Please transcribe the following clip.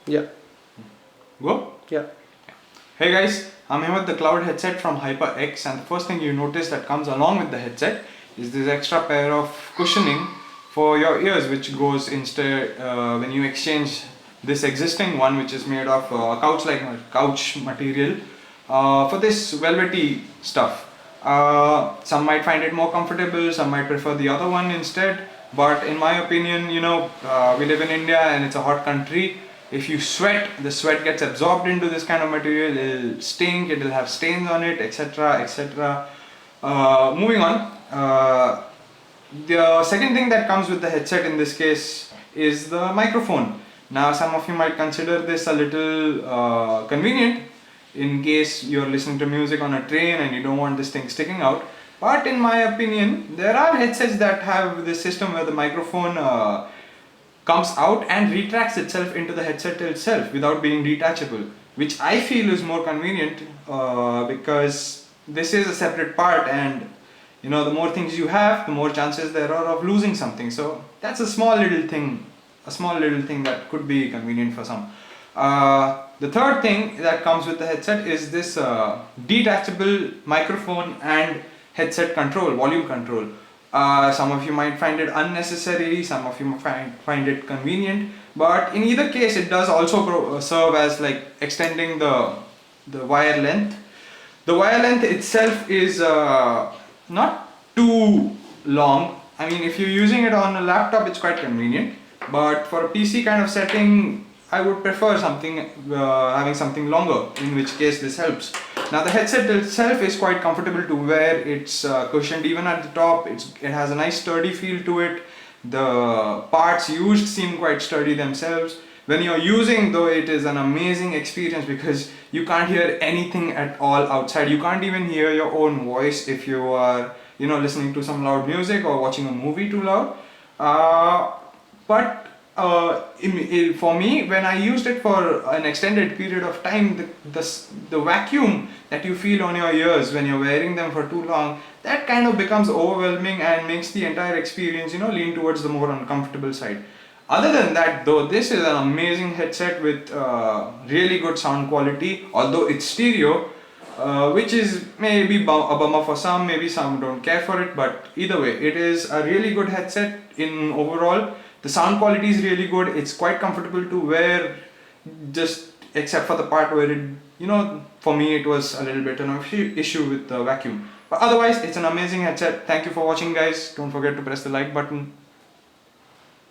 Yeah. Go? Yeah. Hey guys, I'm here with the Cloud headset from HyperX, and the first thing you notice that comes along with the headset is this extra pair of cushioning for your ears, which goes instead when you exchange this existing one, which is made of couch material, for this velvety stuff. Some might find it more comfortable, some might prefer the other one instead. But in my opinion, we live in India and it's a hot country. If you sweat, the sweat gets absorbed into this kind of material, it'll stink, it'll have stains on it, etc. etc. Moving on, the second thing that comes with the headset in this case is the microphone. Now, some of you might consider this a little convenient in case you're listening to music on a train and you don't want this thing sticking out. But in my opinion, there are headsets that have this system where the microphone comes out and retracts itself into the headset itself without being detachable, which I feel is more convenient because this is a separate part, and the more things you have, the more chances there are of losing something. So that's a small little thing that could be convenient for some. The third thing that comes with the headset is this detachable microphone and headset control, volume control. Some of you might find it unnecessary, some of you might find it convenient, but in either case it does also serve as like extending the wire length. The wire length itself is not too long. I mean, if you're using it on a laptop, it's quite convenient, but for a PC kind of setting, I would prefer having something longer, in which case this helps. Now the headset itself is quite comfortable to wear. It's cushioned even at the top. It has a nice sturdy feel to it. The parts used seem quite sturdy themselves. When you're using though, it is an amazing experience because you can't hear anything at all outside. You can't even hear your own voice if you are listening to some loud music or watching a movie too loud. But for me, when I used it for an extended period of time, the vacuum that you feel on your ears when you're wearing them for too long, that kind of becomes overwhelming and makes the entire experience lean towards the more uncomfortable side. Other than that though, this is an amazing headset with really good sound quality, although it's stereo, which is maybe a bummer for some, maybe some don't care for it, but either way, it is a really good headset in overall. The sound quality is really good. It's quite comfortable to wear, just except for the part where for me it was a little bit of an issue with the vacuum. But otherwise, it's an amazing headset. Thank you for watching, guys. Don't forget to press the like button.